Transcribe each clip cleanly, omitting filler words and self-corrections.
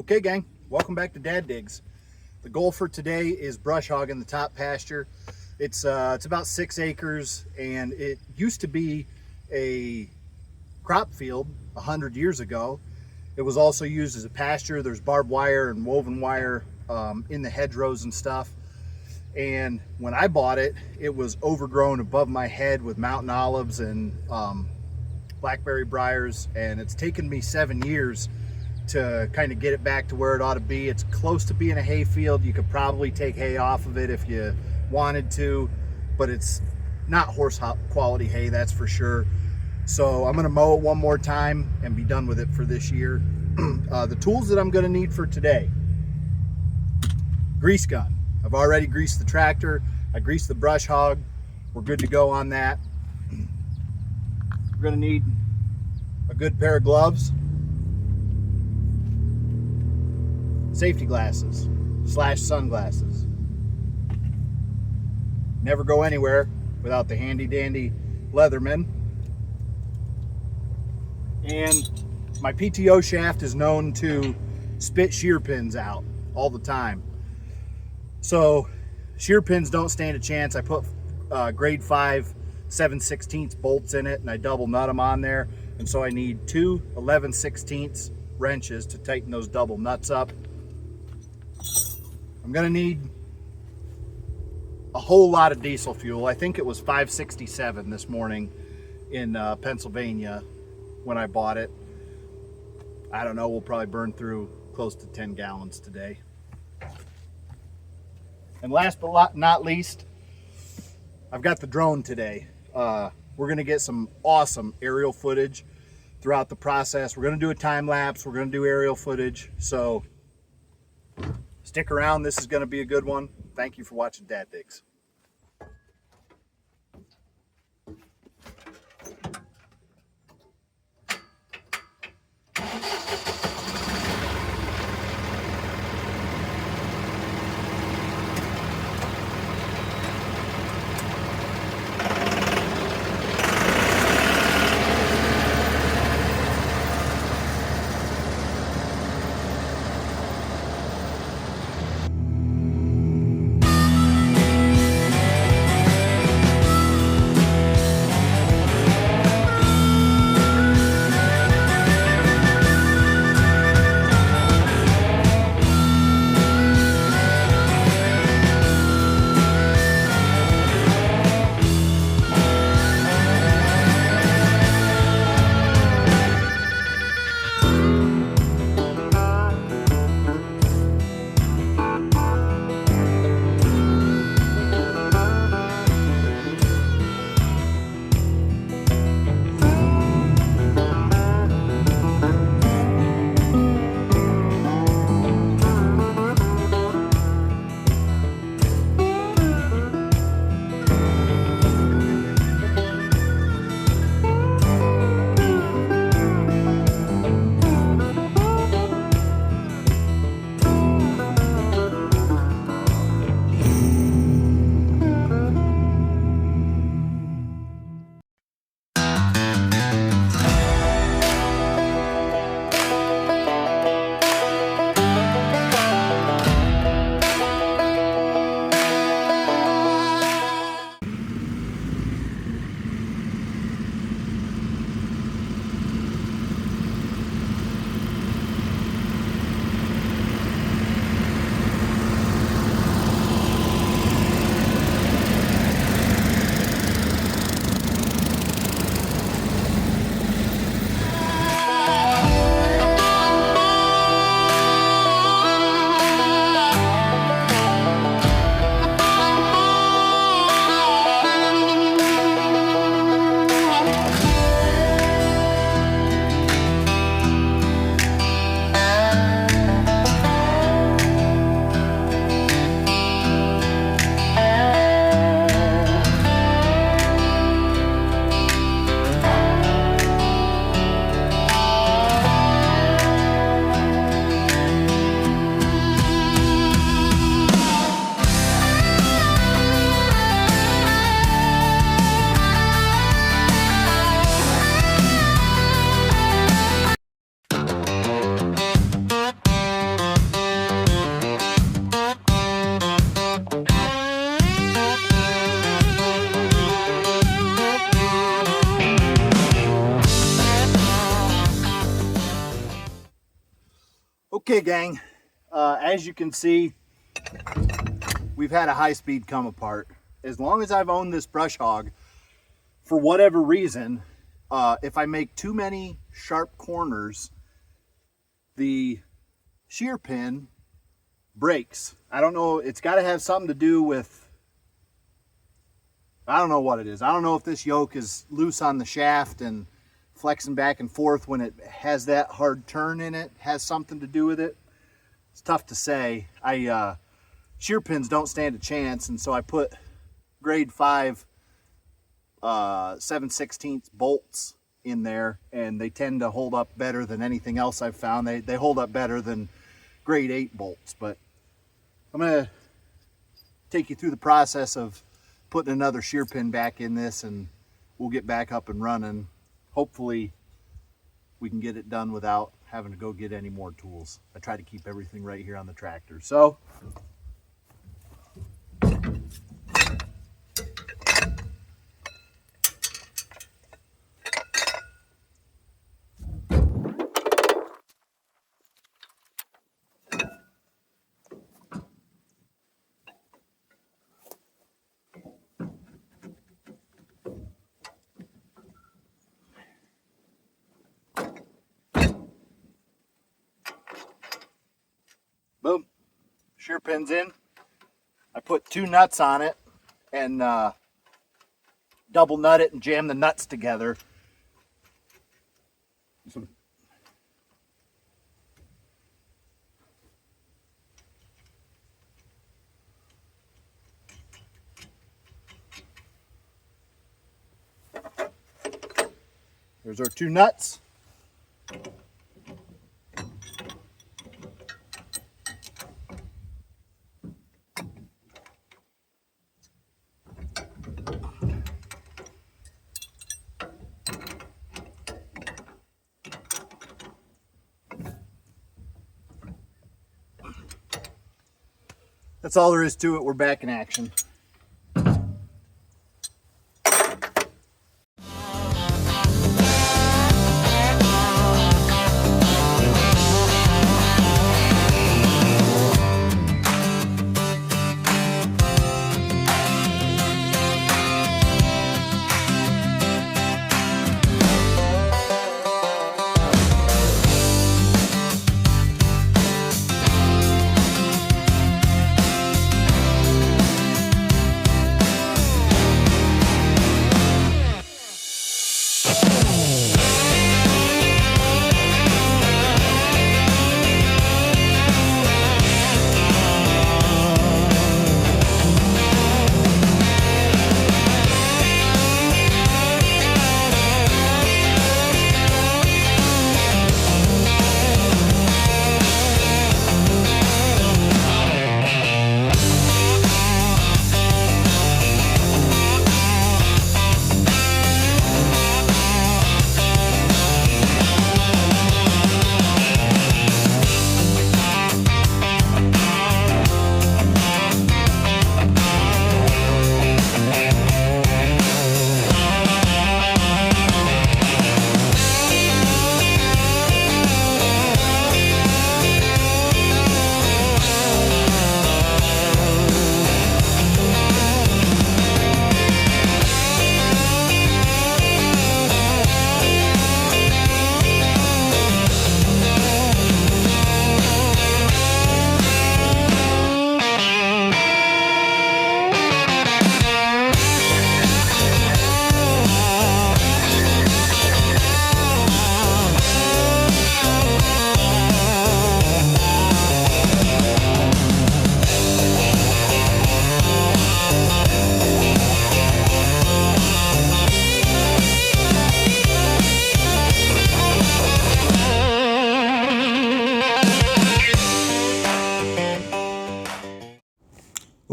Okay, gang, welcome back to Dad Digs. The goal for today is brush hogging the top pasture. It's about 6 acres, and it used to be a crop field 100 years ago. It was also used as a pasture. There's barbed wire and woven wire in the hedgerows and stuff. And when I bought it, it was overgrown above my head with mountain olives and blackberry briars, and it's taken me 7 years to kind of get it back to where it ought to be. It's close to being a hay field. You could probably take hay off of it if you wanted to, but it's not horse quality hay, that's for sure. So I'm gonna mow it one more time and be done with it for this year. The tools that I'm gonna need for today: grease gun. I've already greased the tractor. I greased the brush hog. We're good to go on that. We're gonna need a good pair of gloves, safety glasses / sunglasses. Never go anywhere without the handy dandy Leatherman. And my PTO shaft is known to spit shear pins out all the time. So shear pins don't stand a chance. I put grade 5 7/16 bolts in it, and I double nut them on there. And so I need 2 11/16 wrenches to tighten those double nuts up. I'm gonna need a whole lot of diesel fuel. I think it was 5.67 this morning in Pennsylvania when I bought it. I don't know, we'll probably burn through close to 10 gallons today. And last but not least, I've got the drone today. We're gonna get some awesome aerial footage throughout the process. We're gonna do a time lapse, we're gonna do aerial footage, so stick around. This is gonna be a good one. Thank you for watching Dad Digs. Okay, gang, as you can see, we've had a high-speed come apart. As long as I've owned this brush hog, for whatever reason, if I make too many sharp corners, the shear pin breaks. I don't know, it's got to have something to do with, I don't know what it is. I don't know if this yoke is loose on the shaft and flexing back and forth when it has that hard turn in it, has something to do with it. It's tough to say. Shear pins don't stand a chance, and so I put grade 5 7/16 bolts in there, and they tend to hold up better than anything else I've found. They hold up better than grade 8 bolts. But I'm going to take you through the process of putting another shear pin back in this, and we'll get back up and running. Hopefully we can get it done without having to go get any more tools. I try to keep everything right here on the tractor. So boom, shear pin's in. I put 2 nuts on it and double nut it and jam the nuts together. There's our 2 nuts. That's all there is to it. We're back in action.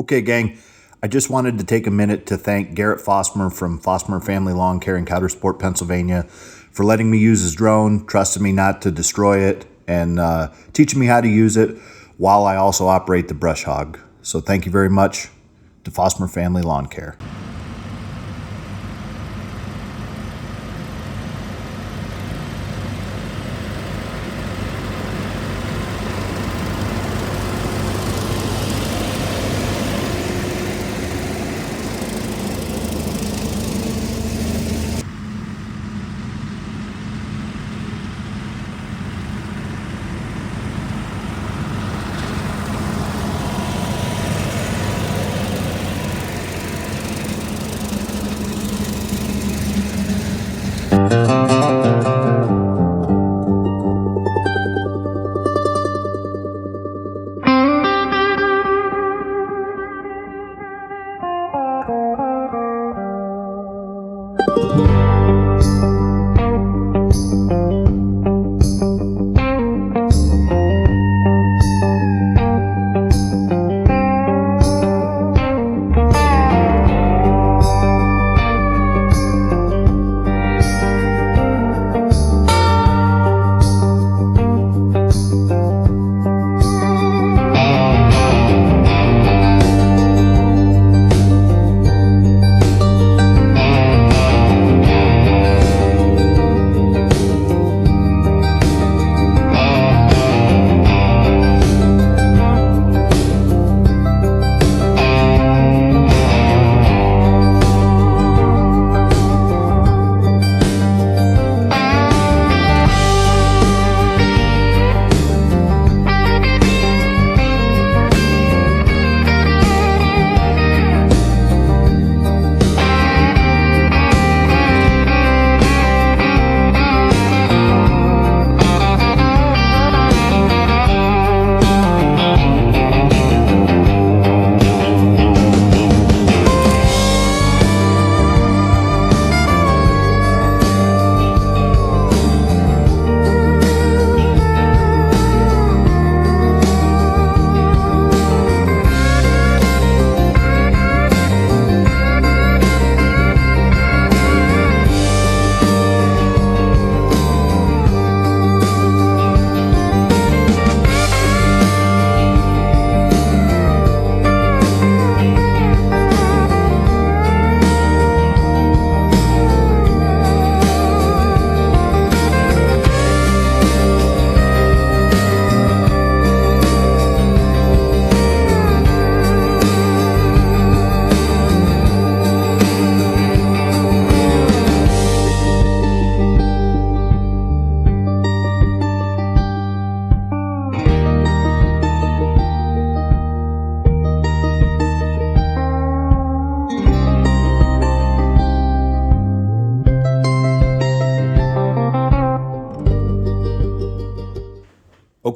Okay, gang, I just wanted to take a minute to thank Garrett Fossmer from Fossmer Family Lawn Care in Coudersport, Pennsylvania, for letting me use his drone, trusting me not to destroy it, and teaching me how to use it while I also operate the brush hog. So thank you very much to Fossmer Family Lawn Care.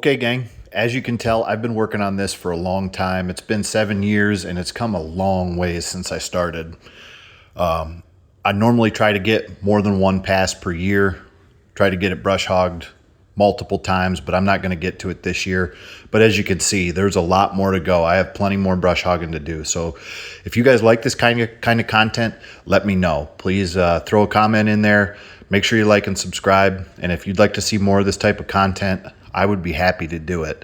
Okay, gang, as you can tell, I've been working on this for a long time. It's been 7 years and it's come a long ways since I started. I normally try to get more than one pass per year, try to get it brush hogged multiple times, but I'm not going to get to it this year. But as you can see, there's a lot more to go. I have plenty more brush hogging to do. So if you guys like this kind of content, let me know. Please throw a comment in there. Make sure you like and subscribe. And if you'd like to see more of this type of content, I would be happy to do it.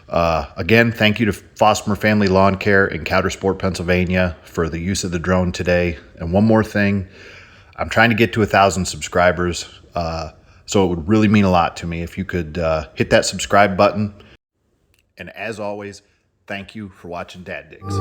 Again, thank you to Fossmer Family Lawn Care in Coudersport, Pennsylvania for the use of the drone today. And one more thing, I'm trying to get to 1,000 subscribers. So it would really mean a lot to me if you could hit that subscribe button. And as always, thank you for watching Dad Digs.